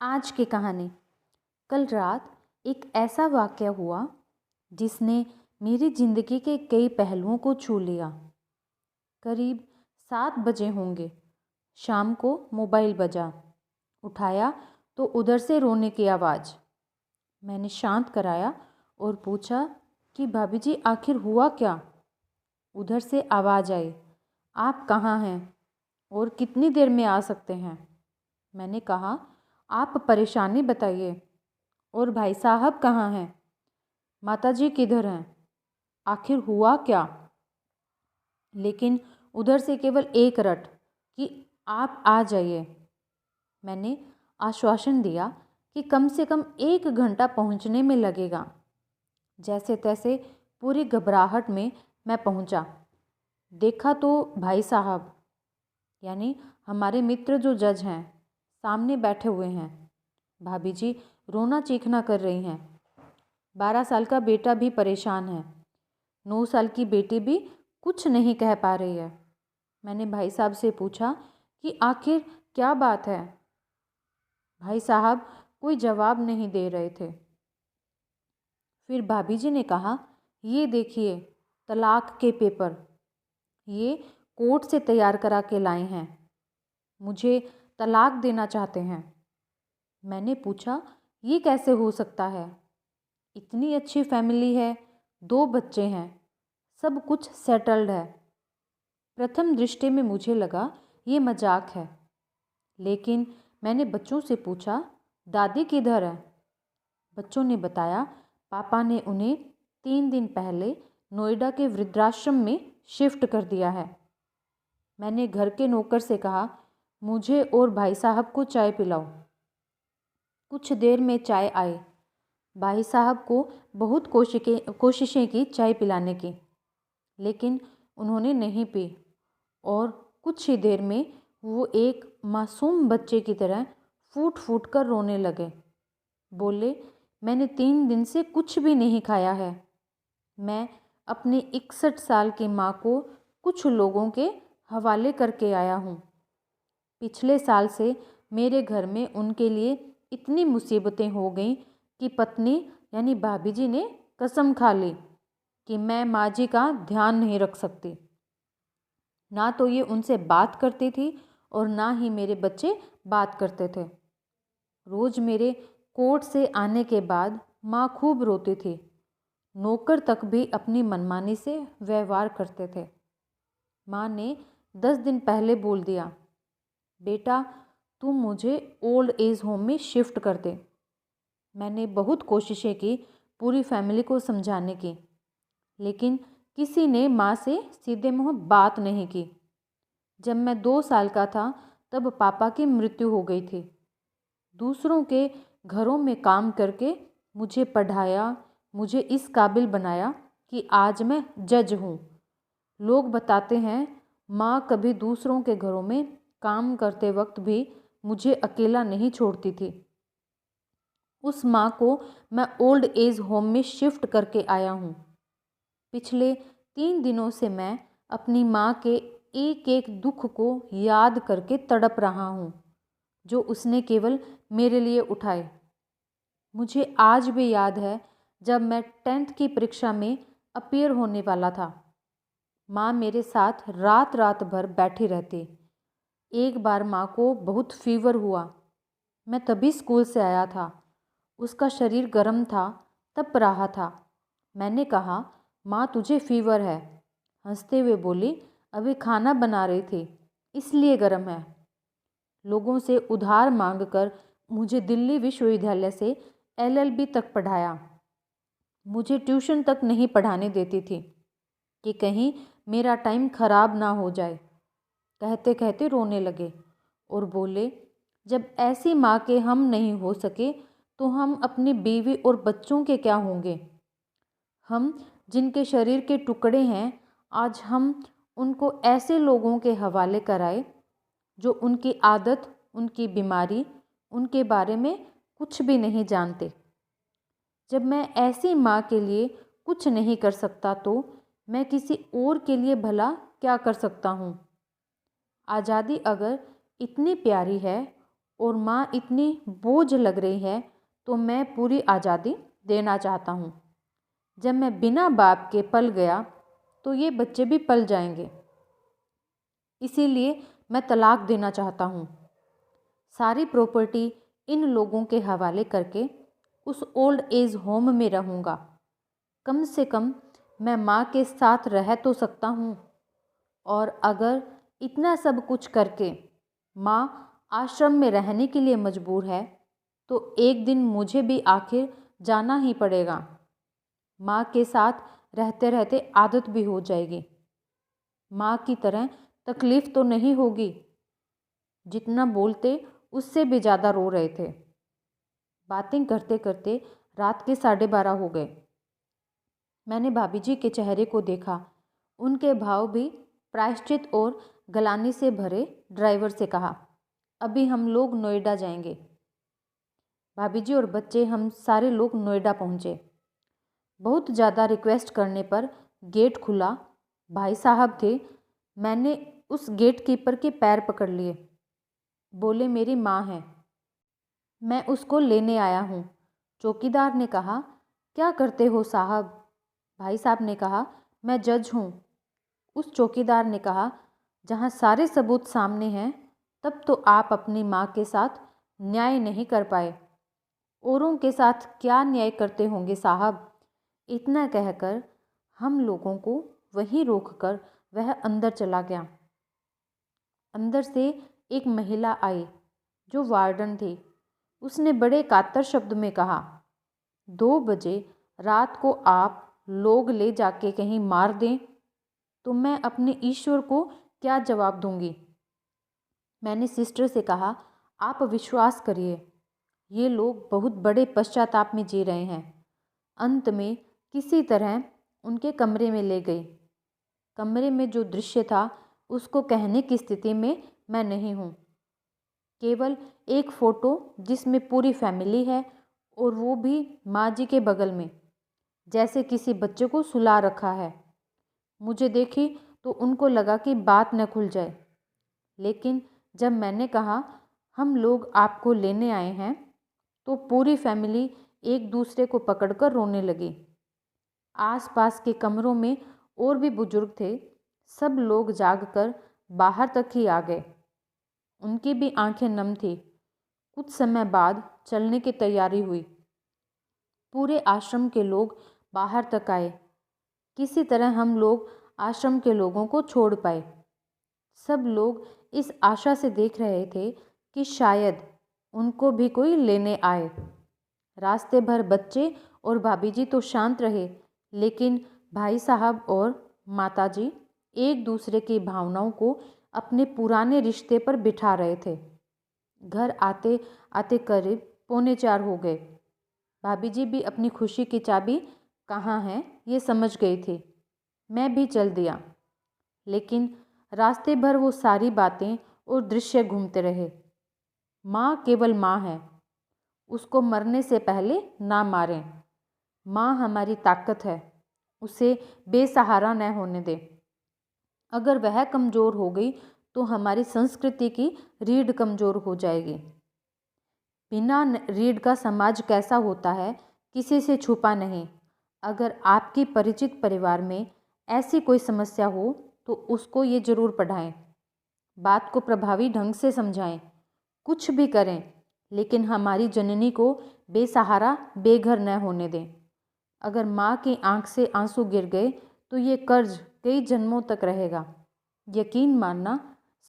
आज की कहानी। कल रात एक ऐसा वाक़या हुआ जिसने मेरी ज़िंदगी के कई पहलुओं को छू लिया। करीब 7 बजे होंगे। शाम को मोबाइल बजा। उठाया तो उधर से रोने की आवाज़। मैंने शांत कराया और पूछा कि भाभी जी आखिर हुआ क्या। उधर से आवाज़ आई, आप कहाँ हैं और कितनी देर में आ सकते हैं। मैंने कहा, आप परेशानी बताइए। और भाई साहब कहाँ हैं? माताजी किधर हैं? आखिर हुआ क्या? लेकिन उधर से केवल एक रट कि आप आ जाइए। मैंने आश्वासन दिया कि कम से कम 1 घंटा पहुंचने में लगेगा। जैसे तैसे पूरी घबराहट में मैं पहुंचा। देखा तो भाई साहब यानी हमारे मित्र जो जज हैं सामने बैठे हुए हैं। भाभी जी रोना चीखना कर रही हैं। 12 साल का बेटा भी परेशान है। 9 साल की बेटी भी कुछ नहीं कह पा रही है। मैंने भाई साहब से पूछा कि आखिर क्या बात है। भाई साहब कोई जवाब नहीं दे रहे थे। फिर भाभी जी ने कहा, ये देखिए तलाक के पेपर, ये कोर्ट से तैयार करा के लाए हैं। मुझे तलाक देना चाहते हैं। मैंने पूछा, ये कैसे हो सकता है? इतनी अच्छी फैमिली है, 2 बच्चे हैं, सब कुछ सेटल्ड है। प्रथम दृष्टि में मुझे लगा ये मजाक है। लेकिन मैंने बच्चों से पूछा, दादी किधर है? बच्चों ने बताया, पापा ने उन्हें 3 दिन पहले नोएडा के वृद्धाश्रम में शिफ्ट कर दिया है। मैंने घर के नौकर से कहा, मुझे और भाई साहब को चाय पिलाओ। कुछ देर में चाय आई। भाई साहब को बहुत कोशिशें की चाय पिलाने की, लेकिन उन्होंने नहीं पी और कुछ ही देर में वो एक मासूम बच्चे की तरह फूट फूट कर रोने लगे। बोले, मैंने 3 दिन से कुछ भी नहीं खाया है। मैं अपनी 61 साल की माँ को कुछ लोगों के हवाले करके आया हूँ। पिछले साल से मेरे घर में उनके लिए इतनी मुसीबतें हो गईं कि पत्नी यानी भाभी जी ने कसम खा ली कि मैं माँ जी का ध्यान नहीं रख सकती। ना तो ये उनसे बात करती थी और ना ही मेरे बच्चे बात करते थे। रोज़ मेरे कोर्ट से आने के बाद माँ खूब रोती थी। नौकर तक भी अपनी मनमानी से व्यवहार करते थे। माँ ने 10 दिन पहले बोल दिया, बेटा तुम मुझे ओल्ड एज होम में शिफ्ट कर दे। मैंने बहुत कोशिशें की पूरी फैमिली को समझाने की, लेकिन किसी ने माँ से सीधे मुँह बात नहीं की। जब मैं 2 साल का था तब पापा की मृत्यु हो गई थी। दूसरों के घरों में काम करके मुझे पढ़ाया, मुझे इस काबिल बनाया कि आज मैं जज हूँ। लोग बताते हैं माँ कभी दूसरों के घरों में काम करते वक्त भी मुझे अकेला नहीं छोड़ती थी। उस माँ को मैं ओल्ड एज होम में शिफ्ट करके आया हूँ। पिछले 3 दिनों से मैं अपनी माँ के एक एक दुख को याद करके तड़प रहा हूँ जो उसने केवल मेरे लिए उठाए। मुझे आज भी याद है जब मैं 10th की परीक्षा में अपीयर होने वाला था। माँ मेरे साथ रात रात भर बैठी रहती। एक बार माँ को बहुत फीवर हुआ। मैं तभी स्कूल से आया था। उसका शरीर गर्म था, तप रहा था। मैंने कहा, माँ तुझे फीवर है। हंसते हुए बोली, अभी खाना बना रही थी इसलिए गर्म है। लोगों से उधार मांगकर मुझे दिल्ली विश्वविद्यालय से LLB तक पढ़ाया। मुझे ट्यूशन तक नहीं पढ़ाने देती थी कि कहीं मेरा टाइम खराब ना हो जाए। कहते कहते रोने लगे और बोले, जब ऐसी माँ के हम नहीं हो सके तो हम अपनी बीवी और बच्चों के क्या होंगे। हम जिनके शरीर के टुकड़े हैं, आज हम उनको ऐसे लोगों के हवाले कराए जो उनकी आदत, उनकी बीमारी, उनके बारे में कुछ भी नहीं जानते। जब मैं ऐसी माँ के लिए कुछ नहीं कर सकता तो मैं किसी और के लिए भला क्या कर सकता हूँ। आज़ादी अगर इतनी प्यारी है और माँ इतनी बोझ लग रही है तो मैं पूरी आज़ादी देना चाहता हूँ। जब मैं बिना बाप के पल गया तो ये बच्चे भी पल जाएंगे, इसीलिए मैं तलाक देना चाहता हूँ। सारी प्रॉपर्टी इन लोगों के हवाले करके उस ओल्ड एज होम में रहूँगा। कम से कम मैं माँ के साथ रह तो सकता हूँ। और अगर इतना सब कुछ करके माँ आश्रम में रहने के लिए मजबूर है तो एक दिन मुझे भी आखिर जाना ही पड़ेगा। माँ के साथ रहते रहते आदत भी हो जाएगी। माँ की तरह तकलीफ़ तो नहीं होगी। जितना बोलते उससे भी ज़्यादा रो रहे थे। बातें करते करते रात के 12:30 हो गए। मैंने भाभी जी के चेहरे को देखा। उनके भाव भी प्रायश्चित और गलानी से भरे। ड्राइवर से कहा, अभी हम लोग नोएडा जाएंगे। भाभी जी और बच्चे, हम सारे लोग नोएडा पहुँचे। बहुत ज़्यादा रिक्वेस्ट करने पर गेट खुला। भाई साहब थे। मैंने उस गेट कीपर के पैर पकड़ लिए। बोले, मेरी माँ है, मैं उसको लेने आया हूँ। चौकीदार ने कहा, क्या करते हो साहब? भाई साहब ने कहा, मैं जज हूँ। उस चौकीदार ने कहा, जहाँ सारे सबूत सामने हैं तब तो आप अपनी माँ के साथ न्याय नहीं कर पाए। औरों के साथ क्या न्याय करते होंगे साहब? इतना कहकर हम लोगों को वहीं रोककर वह अंदर चला गया। अंदर से एक महिला आई जो वार्डन थी। उसने बड़े कातर शब्द में कहा, 2 बजे रात को आप लोग ले जाके कहीं मार दें तो मैं अपने ईश्वर को क्या जवाब दूंगी? मैंने सिस्टर से कहा, आप विश्वास करिए, ये लोग बहुत बड़े पश्चाताप में जी रहे हैं। अंत में किसी तरह उनके कमरे में ले गई। कमरे में जो दृश्य था उसको कहने की स्थिति में मैं नहीं हूँ। केवल एक फ़ोटो जिसमें पूरी फैमिली है और वो भी माँ जी के बगल में, जैसे किसी बच्चे को सुला रखा है। मुझे देखी तो उनको लगा कि बात न खुल जाए, लेकिन जब मैंने कहा हम लोग आपको लेने आए हैं तो पूरी फैमिली एक दूसरे को पकड़कर रोने लगी। आसपास के कमरों में और भी बुजुर्ग थे। सब लोग जागकर बाहर तक ही आ गए। उनकी भी आंखें नम थी। कुछ समय बाद चलने की तैयारी हुई। पूरे आश्रम के लोग बाहर तक आए। किसी तरह हम लोग आश्रम के लोगों को छोड़ पाए। सब लोग इस आशा से देख रहे थे कि शायद उनको भी कोई लेने आए। रास्ते भर बच्चे और भाभी जी तो शांत रहे, लेकिन भाई साहब और माताजी एक दूसरे की भावनाओं को अपने पुराने रिश्ते पर बिठा रहे थे। घर आते आते करीब 3:45 हो गए। भाभी जी भी अपनी खुशी की चाबी कहाँ है ये समझ गई थी। मैं भी चल दिया, लेकिन रास्ते भर वो सारी बातें और दृश्य घूमते रहे। माँ केवल माँ है, उसको मरने से पहले ना मारें। माँ हमारी ताकत है, उसे बेसहारा न होने दें। अगर वह कमज़ोर हो गई तो हमारी संस्कृति की रीढ़ कमज़ोर हो जाएगी। बिना रीढ़ का समाज कैसा होता है किसी से छुपा नहीं। अगर आपकी परिचित परिवार में ऐसी कोई समस्या हो तो उसको ये ज़रूर पढ़ाएं। बात को प्रभावी ढंग से समझाएं। कुछ भी करें, लेकिन हमारी जननी को बेसहारा बेघर न होने दें। अगर माँ की आंख से आंसू गिर गए तो ये कर्ज कई जन्मों तक रहेगा। यकीन मानना,